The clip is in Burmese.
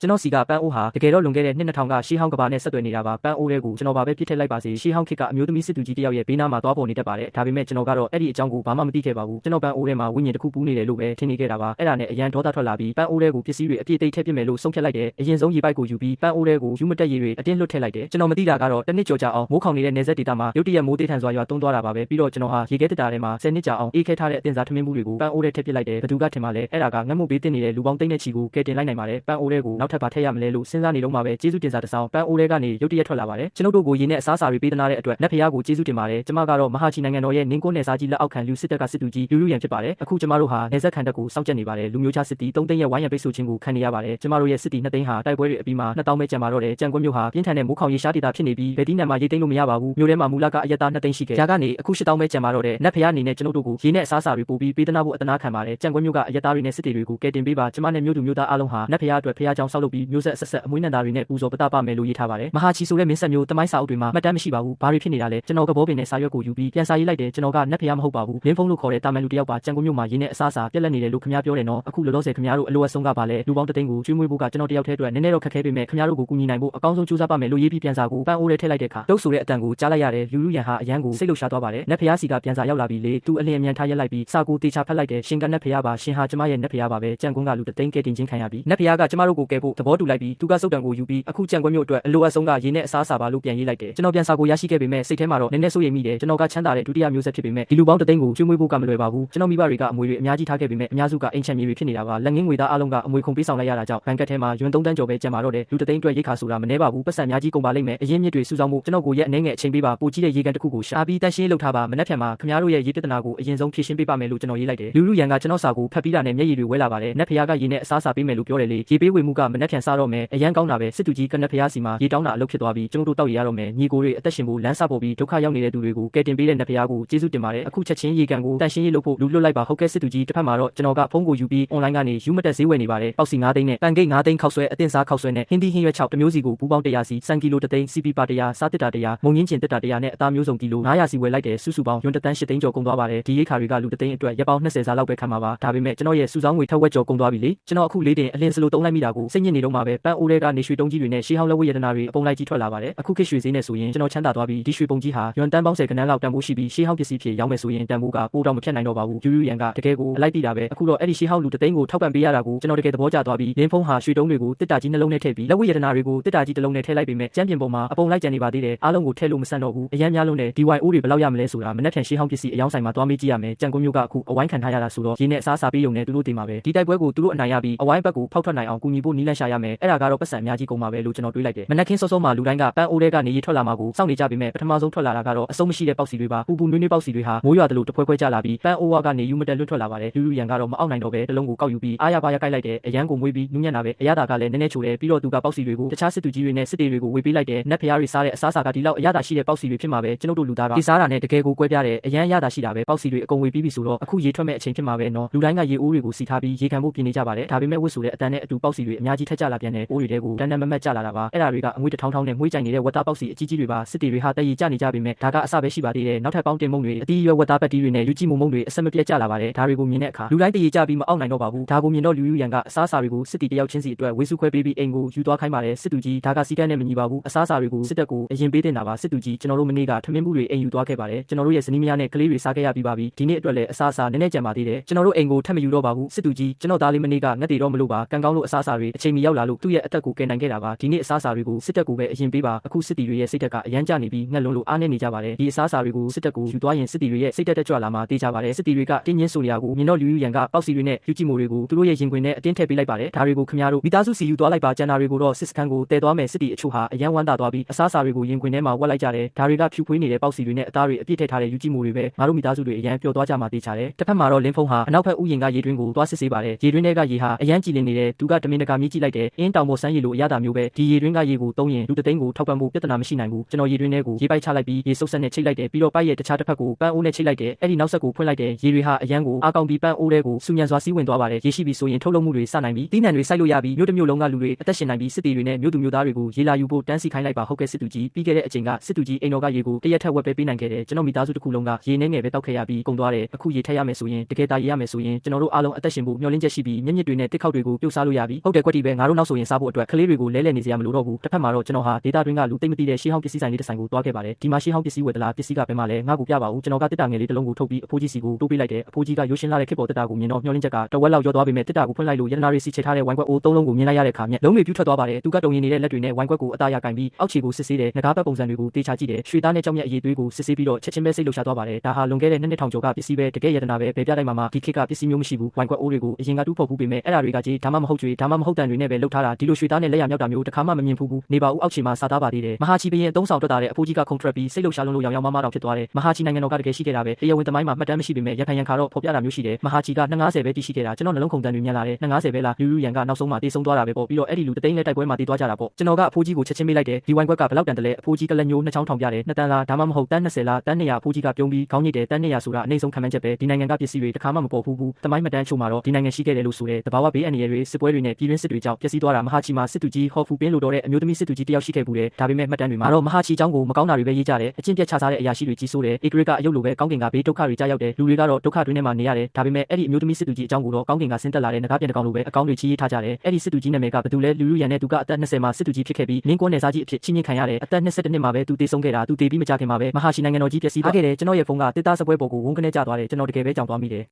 ကျွန်တော်စီကပန်းအိုးဟာတကယ်တော့လွန်ခဲ့တဲ့နှစ်2000ကရှေးဟောင်းကဘာနဲ့ဆက်သွယ်နေတာပါပန်းအိုးတွေကိုကျွန်တော်ပါပဲပြစ်ထည့်လိုက်ပါစေရှေးဟောင်းခေတ်ကအမျိုးသမီးစစ်သူကြီးတယောက်ရဲ့ဘေးနားမှာသွားပေါ်နေတတ်ပါတယ်ဒါပေမဲ့ကျွန်တော်ကတော့အဲ့ဒီအကြောင်းကိုဘာမှမသိခဲ့ပါဘူးကျွန်တော်ပန်းအိုးထဲမှာဝိညာဉ်တစ်ခုပူးနေတယ်လို့ပဲထင်နေခဲ့တာပါအဲ့ဒါနဲ့အရန်ဒေါသထွက်လာပြီးပန်းအိုးတွေကိုပစ္စည်းတွေအပြည့်တိတ်ထည့်ပစ်မယ်လို့ဆုံးဖြတ်လိုက်တယ်အရင်ဆုံးရေပိုက်ကိုယူပြီးပန်းအိုးတွေကိုယူမတက်ရေတွေအတင်းလွတ်ထည့်လိုက်တယ်ကျွန်တော်မသိတာကတော့တစ်နှစ်ကျော်ကြာအောင်မိုးခေါင်နေတဲ့နေဆက်ဒေတာမှာရုတ်တရက်မိုးတေးထန်စွာရွာသွန်းသွားတာပါပဲပြီးတော့ကျွန်တော်ဟာရေခဲတတာထဲမှာ10နှစ်ကြာအောင်အေးခဲထားတဲ့အတင်စားထမင်းမှုတွေကိုပန်းအိုးထဲထည့်ပစ်လိုက်တယ်ဘသူကထင်မှလဲအဲ့ဒါကငတ်မှုဘေးတင်နေတဲ့လူပေါင်းသိန်းနဲ့ချီကိုကယ်တင်လိုက်နိုင်ပါတယ်ပန်းအိုးတွေကိုနောက်ထပ်ပါထည့်ရမလဲလို့စဉ်းစားနေတော့မှပဲကျေးဇူးတင်စာတစ်စောင်ပန်းအိုးတွေကနေရုတ်တရက်ထွက်လာပါတယ်ကျွန်ုပ်တို့ကိုရေနဲ့အစားအစာတွေပေးသနာတဲ့အတွက်နတ်ဖျားကိုကျေးဇူးတင်ပါတယ်ကျမကတော့မဟာချီနိုင်ငံတော်ရဲ့နင်းကွန်းနယ်စားကြီးလက်အောက်ခံလူစစ်တပ်ကစစ်သူကြီးလူလူရန်ဖြစ်ပါတယ်အခုကျမတို့ဟာနယ်စပ်ခံတပ်ကိုစောင့်ကြပ်နေပါတယ်လူမျိုးခြားစစ်တီ3သိန်းရဲ့ဝိုင်းရံပိတ်ဆို့ခြင်းကိုခံနေရပါတယ်ကျမတို့ရဲ့စစ်တီ2သိန်းဟာတိုက်ပွဲတွေအပြီးမှာ2000ပဲကျန်ပါတော့တယ်ကြံကွန်းမျိုးဟာပြင်းထန်တဲ့မိုးခေါင်ရေရှားဒေတာဖြစ်နေပြီးဗေဒီနန်မှာရေသိမ်းလို့မရပါဘူးမျိုးထဲမှာမူလကအရက်သား2သိန်းရှိခဲ့ဂျာကနေအခု8000ပဲကျန်ပါတော့တယ်နတ်ဖျားအနေနဲ့ကျွန်ုပ်တို့ကိုရေနဲ့အစားအစာတွေပို့ပြီးပေးသနာဖို့အတနာခံပါတယ်ကြံကွန်းမျိုးကအရက်သားတွေနဲ့စစ်တီတွေကိုကယ်တင်ပေးပါကျမနဲ့မျိုးသူမျိုးသားအားလုံးဟာနတ်ဖျားအတွက်ဖျားကြောင်ဆောက်လုပ်ပြီးမျိုးဆက်ဆက်ဆက်အမွေးနံသားတွေနဲ့ပူဇော်ပတပမယ်လို့ရေးထားပါတယ်မဟာချီဆိုတဲ့မင်းဆက်မျိုးတမိုင်းစာအုပ်တွေမှာမှတ်တမ်းမရှိပါဘူးဘာတွေဖြစ်နေတာလဲကျွန်တော်ကဘောပင်နဲ့စာရွက်ကိုယူပြီးပြန်စာရေးလိုက်တယ်ကျွန်တော်ကနတ်ဖျားမဟုတ်ပါဘူးလင်းဖုံးလို့ခေါ်တဲ့တာမန်လူတယောက်ပါကြံကွန်းမျိုးမှာရင်းနဲ့အစားအစာပြက်လက်နေတယ်လို့ခင်ဗျားပြောတယ်နော်အခုလောလောဆယ်ခင်ဗျားတို့အလိုအဆုံးကပါလဲလူပေါင်းတသိန်းကိုကျွေးမွေးဖို့ကကျွန်တော်တယောက်တည်းအတွက်နည်းနည်းတော့ခက်ခဲပေမဲ့ခင်ဗျားတို့ကိုကူညီနိုင်ဖို့အကောင်းဆုံးကြိုးစားပါမယ်လို့ရေးပြီးပြန်စာကိုပန်းအိုးထဲထည့်လိုက်တဲ့အခါတုတ်ဆိုတဲ့အတန်ကိုကြားလိုက်ရတယ်လူလူရန်ဟာအရန်ကိုစိတ်လှုပ်ရှားသွားပါတယ်နတ်ဖျားစီကပြန်စာရောက်လာပြီးလေသူအလင်းအမြန်ထားရက်လိုက်ပြီးစာကိုတေချာဖတ်လိုက်တယ်ရှင်ကနတ်ဖျားပါရှင်ဟာကျမရဲ့နတ်ဖျားပါပဲကြံကွန်းကလူတသိန်းကဲတင်ချင်းခံရပြီးနတ်ဖျားကကျမတို့ကိုကယ်ဖို့သဘောတူလိုက်ပြီးသူကစုတ်တံကိုယူပြီးအခုကြံကွန်းမျိုးအတွက်အလိုအဆုံးကရေနဲ့အစားအစာပါလို့ပြန်ရေးလိုက်တယ်ကျွန်တော်ပြန်စာကိုရရှိခဲ့ပေမဲ့စိတ်ထဲမှာတော့နည်းနည်းစိုးရိမ်မိတယ်ကျွန်တော်ကချမ်းသာတဲ့ဒုတိယမျိုးဆက်ဖြစ်ပေမဲ့ဒီလူပေါင်းတသိန်းကိုကျွေးမွေးဖို့ကမလွယ်ပါဘူးကျွန်တော်မိဘတွေကအမွေတွေအများကြီးထားခဲ့ပေမဲ့အများစုကအိမ်ချမ်းမြေတွေဖြစ်နေတာပါလက်ငင်းငွေသားအလုံးကအမွေခုံပေးဆောင်လိုက်ရတာကြောင့်ဘဏ်ကတ်ထဲမှာယွမ်3တန်းကျော်ပဲကျန်ပါတော့တယ်လူတသိန်းအတွက်ရိတ်ခါဆိုတာမနှဲပါဘူးပတ်စံအများကြီးကုန်ပါလိမ့်မယ်အရင်မြစ်တွေစုဆောင်းမှုကျွန်တော်ကိုရဲ့အနေငယ်အချိန်ပေးပါပိုကြီးတဲ့ရေကန်တစ်ခုကိုရှာပြီးတန်ရှင်းလုပ်ထားပါမနှက်ဖြန်မှာခင်ဗျားတို့ရဲ့ရေပြဿနာကိုအရင်ဆုံးဖြေရှင်းပေးပါမယ်လို့ကျွန်တော်ရေးလိုက်တယ်လူလူရန်ကကျွန်တော်စာကိုဖတ်ပြီးတာနဲ့မျက်ရည်တွေဝဲလာပါတယ်နတ်ဖျားကရေနဲ့အစားအစာပေးမယ်လို့ပြောတယ်လေရေပေးဝေမှုကမနှက်ဖြန်စားတော့မယ်အရန်ကောင်းတာပဲစစ်သူကြီးကနတ်ဖျားစီမှာရေတောင်းတာအလုပ်ဖြစ်သွားပြီးကျွန်တော်တို့တောက်ရရတော့မယ်ညီကိုတွေအသက်ရှင်ဖို့လမ်းစပေါ်ပြီးဒုက္ခရောက်နေတဲ့သူတွေကိုကယ်တင်ပေးတဲ့နတ်ဖျားကိုကျေးဇူးတင်ပါတယ်အခုချက်ချင်းရေကန်ကိုတန်ရှင်းရေးလုပ်ဖို့လူလွတ်လိုက်ပါဟုတ်ကဲ့စစ်သူကြီးတစ်ဖက်မှာတော့ကျွန်တော်ကဖုန်းကိုယူပြီး online ကနေယူမတက်ဈေးဝယ်နေပါတယ်ပေါက်စီ9သိန်းနဲ့ပန်ဂိတ်9သိန်းခောက်ဆွဲအတင်စားခောက်ဆွဲနဲ့ဟင်းသီးဟင်းရွက်6တမျိုးစီကိုဘူးပေါင်း100စီစံကီလို3သိန်း CP ပါ100စားတစ်တာ100မုံငင်းကျင်တစ်တာ100နဲ့အသားမျိုးစုံကီလို900စီဝယ်လိုက်တယ်စုစုပေါင်းယွမ်တန်း8သိန်းကျော်ကုန်သွားပါတယ်ဒီရိတ်ခါတွေကလူ3သိန်းအတွက်ရက်ပေါင်း20စားလောက်ပဲခံမှာပါဒါပေမဲ့ကျွန်တော်ရဲ့စုဆောင်းငွေထက်ဝက်ကျော်ကုန်သွားပြီလေကျွန်တော်အခုလေးတင်အလင်းစလိုတုံးလိုက်မိတာကိုစိတ်ညစ်နေတော့မှပဲပန်းအိုးတွေကနေရွှေတုံးကြီးတွေနဲ့ရှေးဟောင်းလက်ဝဲရတနာတွေအပုံလိုက်ကြီးထွက်လာပါတယ်အခုခေတ်ရွှေဈေးနဲ့ဆိုရင်ကျွန်တော်ချမ်းသာသွားပြီဒီရွှေပုံကြီးဟာယွမ်တန်းပေါင်း10ခန်းလောက်တန်ဖိုးရှိပြီးရှေးဟောင်းပစ္စည်းဖြစ်ရောင်းမယ်ဆိုရင်တန်ဖိုးကပိုတော့မဖြတ်နိုင်တော့ပါဘူးယူယူရန်ကတကယ်ကိုအလိုက်တိတာပဲအခုတော့အဲ့ဒီရှေးဟောင်းလူ3သိန်းကိုထောက်ပံ့ပေးရတာကိုကျွန်တော်တကယ်သဘောကျသွားပြီးလင်းဖုံးဟာရွှေတုံးတွေကိုတစ်တာကြီးနှလုံးနဲ့ထည့်ပြီးလက်ဝဲရတနာတွေကိုတစ်တာကြီးတစ်လုံးနဲ့ထည့်လိုက်ပေမဲ့ကျမ်းပြင်ပေါ်မှာအပုံလိုက်ကြံနေပါသေးတယ်အားလုံးကိုထည့်လို့မဆန့်တော့ဘူးအရန်များလုံးနဲ့ DYO တွေဘယ်လောက်ရမလဲဆိုတာမနှက်ဖြန်ရှေးဟောင်းပစ္စည်းအယောင်းဆိုင်မှာသွားမေးကြည့်ရမယ်ကြံကွန်းမျိုးကအခုအဝိုင်းခံထားရတာဆိုတော့ရင်းနဲ့အစားအစာပေးရုံနဲ့သူတို့တင်ပါပဲဒီတိုက်ပွဲကိုသူတို့အနိုင်ရပြီးအဝိုင်းဘက်ကိုဖောက်ထွက်နိုင်အောင်ကူညီဖို့နီးလန့်ရှာရမယ်အဲ့ဒါကတော့ပတ်စံအများကြီးကုန်ပါပဲလို့ကျွန်တော်တွေးလိုက်တယ်မနက်ခင်းစောစောမှာလူတိုင်းကပန်းအိုးတွေကနေရေထွက်လာမှာကိုစောင့်နေကြပေမဲ့ပထမဆုံးထွက်လာတာကတော့အဆုံးမရှိတဲ့ပေါက်စီတွေပါပူပူနွေးနွေးပေါက်စီတွေဟာမိုးရွာတယ်လို့တဖွဲဖွဲကြလာပြီးပန်းအိုးဝါကနေယူမတက်လွတ်ထွက်လာပါတယ်လူလူရန်ကတော့မအောက်နိုင်တော့ပဲတလုံးကိုကောက်ယူပြီးအားရပါရကိုက်လိုက်တယ်အရန်ကိုမွေးပြီးနူးညံ့တာပဲအရသာကလည်းနည်းနည်းချိုတယ်ပြီးတော့သူကပေါက်စီတွေကိုတခြားစစ်သူကြီးတွေနဲ့စစ်တေတွေကိုဝေပေးလိုက်တယ်နတ်ဖျားတွေစားတဲ့အစားအစာကဒီလောက်အရသာရှိတဲ့ပေါက်စီတွေဖြစ်မှာပဲကျွန်တော်တို့လူသားကဒီစားတာနဲ့တကယ်ကိုကွဲပြားတယ်အရန်အရသာရှိတာပဲပေါက်စီတွေအကုန်ဝေပြီးပြီဆိုတော့အခုရေထွက်မဲ့အချိန်ဖြစ်မှာပဲနော်လူတိုင်းကရေအိုးတွေကိုစီထားပြီးရေခံဖို့ပြင်နေကြပါတယ်ဒါပေမဲ့ဝတ်ဆိုတဲ့အတန်နဲ့အတူပေါက်စီတွေအများကြီးထက်ကြလာပြန်တယ်အိုးတွေတဲကိုတန်းတန်းမမတ်ကြလာတာပါအဲ့ဒါတွေကအငွေတစ်ထောင်းထောင်းနဲ့ငွေကြိုင်နေတဲ့ဝက်သားပေါက်စီအကြီးကြီးတွေပါစစ်တေတွေဟာတည်ရကြနေကြပေမဲ့ဒါကအစပဲရှိပါသေးတယ်နောက်ထပ်ပေါင်းတင်မုံတွေအတီးရွယ်ဝက်သားပတ်တီးတွေနဲ့ယူကြည့်မုံတွေအဆက်မပြတ်ကြလာပါတယ်ဒါတွေကိုမြင်တဲ့အခါလူတိုင်းတည်ရကြပြီးမအောက်နိုင်တော့ပါဘူးဒါကိုမြင်တော့လူယူရန်ကအစားအစာတွေကိုစစ်တီတယောက်ချင်းစီအတွက်ဝေစုခွဲပေးပြီးအိမ်ကိုယူသွားခိုင်းပါတယ်စစ်သူကြီးဒါကစီကန်းနဲ့မညီပါဘူးအစားအစာတွေကိုစစ်တပ်ကိုအရင်ပေးတင်တာပါစစ်သူကြီးကျွန်တော်တို့မနေ့ကထမင်းမှုတွေအိမ်ယူသွားခဲ့ပါတယ်ကျွန်တော်တို့ရဲ့ဇနီးမယားနဲ့ကလေးတွေစားခဲ့ရပြီးပါပြီဒီနေ့အတွက်လည်းအစားအစာနည်းနည်းကြံပါသေးတယ်ကျွန်တော်တို့အိမ်ကိုထပ်မယူတော့ပါဘူးစစ်သူကြီးကျွန်တော်သားလေးမနေ့ကငတ်တေတော့မလို့ပါကံကောင်းလို့အစားအစာတွေအချိန်မီရောက်လာလို့သူ့ရဲ့အသက်ကိုကယ်နိုင်ခဲ့တာပါဒီနေ့အစားအစာတွေကိုစစ်တပ်ကိုပဲအရင်ပေးပါအခုစစ်တီတွေရဲ့စိတ်သက်ကအရန်ကျနေပြီးငတ်လွန်းလို့အားနေနေကြပါတယ်ဒီအစားအစာတွေကိုစစ်တပ်ကိုယူသွားရင်စစ်တီတွေရဲ့စိတ်သက်တက်ကြွလာမှာတေးကြပါတယ်စစ်တီတွေကတင်းချင်းဆိုနေရကိုမြင်တော့လူယူရန်ကပေါက်စီတွေနဲ့ယူကြည့်မိုတွေကိုသူတို့ရဲ့ရင်ခွင်နဲ့အတင်းထည့်ပေးလိုက်ပါတယ်ဒါတွေကိုခင်ဗျားတို့မိသားစုစီယူသွားလိုက်ပါကျန်တာတွေကိုတော့စစ်စခန်းကိုတည်သွားမယ်စစ်တီအချို့ဟာအရန်ဝမ်းသာသွားပြီးအစားအစာတွေကိုရင်ခွင်ထဲမှာဝက်လိုက်ကြတယ်ဒါတွေကဖြူဖွေးနေတဲ့ပေါက်စီတွေနဲ့အသားတွေအပြည့်ထည့်ထားတဲ့ယူကြည့်မိုတွေပဲငါတို့မိသားစုတွေအရန်ပျော်သွားကြမှာတေးချတယ်တစ်ဖက်မှာတော့လင်းဖုံးဟာအနောက်ဘက်ဥယျာဉ်ကရေတွင်းကိုသွားစစ်ဆေးပါတယ်ရေတွင်းထဲကရေဟာအရန်ကြည်လင်နေတယ်သူကတမင်တကာမြည်ကြည့်လိုက်တယ်အင်းတောင်ပေါ်ဆန်းရေလိုအရသာမျိုးပဲဒီရေတွင်းကရေကိုသုံးရင်လူတသိန်းကိုထောက်ပံ့ဖို့ပြဿနာမရှိနိုင်ဘူးကျွန်တော်ရေတွင်းထဲကိုရေပိုက်ချလိုက်ပြီးရေစုပ်ဆက်နဲ့ချိတ်လိုက်တယ်ပြီးတော့ပိုက်ရဲ့တခြားတစ်ဖက်ကိုပန်းအိုးနဲ့ချိတ်လိုက်တယ်အဲ့ဒီနောက်ဆက်ကိုဖွင့်လိုက်တယ်ရေတွေဟာအရန်ကိုအားကောင်းပြီးပန်းအိုးထဲကိုစူညံစွာစီးဝင်သွားပါတယ်ရေရှိပြီဆိုရင်ထုတ်လုပ်မှုတွေစနိုင်ပြီးတီးနှံတွေစိုက်လို့ရပြီးမြို့တစ်မြို့လုံးကလူတွေအသက်ရှင်နိုင်ပြီးစစ်တီတွေနဲ့မြို့သူမြို့သားတွေကိုရေလာယူဖို့တန်းစီခိုင်းလိုက်ပါဟုတ်ကဲ့စစ်သူကြီးပြီးခဲ့တဲ့အချိန်ကစစ်သူကြီးအိမ်တော်ကရေကိုတရက်ထက်ဝက်ပဲပေးနိုင်ခဲ့တယ်ကျွန်တော်မိသားစုတစ်ခုလုံးကရေနဲ့ငယ်ပဲတောက်ခဲ့ရပြီးကုန်သွားတယ်အခုရေထက်ရမယ်ဆိုရင်တကယ်တာရေရမယ်ဆိုရင်ကျွန်တော်တို့အားလုံးအသက်ရှင်ဖို့မျှော်လင့်ချက်ရှိပြီးမျက်မြစ်တွေနဲ့တစ်ခေါက်တွေကိုပြုတ်စားလို့ရပြီးဟုတ်တယ်ကွက်တီပဲ ပဲငါတို့နောက်ဆိုရင်စားဖို့အတွက်ကလေးတွေကိုလဲလှယ်နေစရာမလိုတော့ဘူးတစ်ဖက်မှာတော့ကျွန်တော်ဟာဒေတာတွင်းကလူသိမ့်မသိတဲ့ရှေးဟောင်းပစ္စည်းဆိုင်လေးတစ်ဆိုင်ကိုတွားခဲ့ပါတယ်ဒီမှာရှေးဟောင်းပစ္စည်းဝယ်သလားပစ္စည်းကဘယ်မှာလဲငါ့ကိုပြပါဦးကျွန်တော်ကတစ်တာငယ်လေးတစ်လုံးကိုထုတ်ပြီးအဖိုးကြီးစီကိုတိုးပေးလိုက်တယ်အဖိုးကြီးကရိုးရှင်းလာတဲ့ခေတ်ပေါ်တစ်တာကိုမြင်တော့မျောလင်းချက်ကတဝက်လောက်ရောသွားပေမဲ့တစ်တာကိုဖွင့်လိုက်လို့ရတနာရီစီချထားတဲ့ဝိုင်းကွက်အိုးသုံးလုံးကိုမြင်လိုက်ရတဲ့အခါမျက်လုံးတွေပြူးထွက်သွားပါတယ်သူကတုံရင်နေတဲ့လက်တွေနဲ့ဝိုင်းကွက်ကိုအသားရကင်ပြီးအောက်ခြေကိုစစ်ဆေးတယ်ငကားပတ်ပုံစံတွေကိုတေချာကြည့်တယ်ရွှေသားနဲ့ကြောက်မြတ်အရေးသွေးကိုစစ်ဆေးပြီးတော့ချက်ချင်းပဲစိတ်လှုပ်ရှားသွားပါတယ်ဒါဟာလွန်ခဲ့တဲ့နှစ်ထောင်ကျော်ကပစ္စည်းပဲတကယ်ရတနာပဲဘယ်ပြတိုင်းမှာဒီခေတ်ကပစ္စည်းမျိုးမရှိဘူးဝိုင်းကွက်အိုးတွေကိုအရင်ကတူးဖို့ဘူးပေမဲ့အဲ့ဒါတွေကကြီးဒါမှမဟုတ်ကြွေဒါမှမဟုတ်တန်တွေနဲ့ပဲလှုပ်ထားတာဒီလိုရွှေသားနဲ့လက်ရမြောက်တာမျိုးတစ်ခါမှမမြင်ဘူးနေပါဦးအောက်ခြေမှာစားသားပါသေးတယ်မဟာချီဘရင်အသုံးဆောင်ထွက်တာတဲ့အဖိုးကြီးကခုန်ထရက်ပြီးစိတ်လှုပ်ရှားလုံးလို့ရောင်မတောင်ဖြစ်သွားတယ်မဟာချီနိုင်ငံတော်ကတကယ်ရှိခဲ့တာပဲတရားဝင်သမိုင်းမှာမှတ်တမ်းမရှိပေမဲ့ရခိုင်ရန်ခါတော့ဖော်ပြတာမျိုးရှိတယ်မဟာချီက250ပဲတည်ရှိခဲ့တာကျွန်တော်နှလုံးခုန်တန်တွေမြင်လာတယ်250ပဲလားလူရန်ကနောက်ဆုံးမှတေးဆုံးသွားတာပဲပေါ့ပြီးတော့အဲ့ဒီလူတသိန်းလဲတိုက်ပွဲမှာတေးသွားကြတာပေါ့ကျွန်တော်ကအဖိုးကြီးကိုချက်ချင်းမေးလိုက်တယ်ဒီဝိုင်းကွက်ကဘလောက်တန်တယ်လဲအဖိုးကြီးကလက်ညိုးနှစ်ချောင်းထောင်ပြတယ်2တန်းလားဒါမှမဟုတ်တန်း20လားတန်း100အဖိုးကြီးကပြုံးပြီးခေါင်းညစ်တယ်တန်း100ဆိုတာအနည်းဆုံးခံမှန်းချက်ပဲဒီနိုင်ငံကပစ္စည်းတွေတစ်ခါမှမပေါ်ဘူးသမိုင်းမှတ်တမ်းချို့မှာတော့ဒီနိုင်ငံရှိခဲ့တယ်လို့ဆိုတယ်တဘာဝဘေးအန္တရာယ်တွေစစ်ပွဲတွေနဲ့ပြည်တွင်းစစ်တွေကြောင့်ပျက်စီးသွားတာမဟာချီမှာစစ်သူကြီးဟော်ဖူပင်းလိုတော့တဲ့အမျိုးသမီးစစ်သူကြီးတယောက်ရှိခဲ့ဘူးတယ်ဒါပေမဲ့မှတ်တမ်းတွေမှာတော့မဟာချီเจ้าကိုမကောင်းတာတွေပဲရေးကြတယ်အကျင့်ပြတ်ချစားတဲ့အရာရှိတွေကြီးစိုးတယ်ဧကရိကအယုတ်လိုပဲကောင်းကင်ကဘေးဒုက္ခတွေကြားရောက်တယ်လူတွေကတော့ဒုက္ခတွင်းထဲမှာနေရတယ်ဒါပေမဲ့အဲ့ဒီအမျိုးသမီးစစ်သူကြီးအကြောင်းကိုတော့ကောင်းကင်ကဆင်းသက်လာတဲ့ငကားပြန်တကောင်လိုပဲအကောင်းတွေချီးရေးထားကြတယ်အဲ့ဒီစစ်သူကြီးနာမည်ကဘယ်သူလဲလူရန်နဲ့သူကအသက်20မှာစစ်သူကြီးဖြစ်ခဲ့ပြီးလင်းကွန်းနယ်စားကြီးအဖြစ်ချင်းချင်းခံရတယ်အသက်22နှစ်မှာပဲသူတေဆုံးခဲ့တာသူတေပြီးမကြခင်မှာပဲမဟာချီနိုင်ငံတော်ကြီးပျက်စီးသွားခဲ့တယ်ကျွန်တော်ရဲ့ဖုန်းကတစ်သားစပွဲပေါ်ကိုဝုန်းကနေကျသွားတယ်ကျွန်တော်တကယ်ပဲကြောင်သွားမိတယ်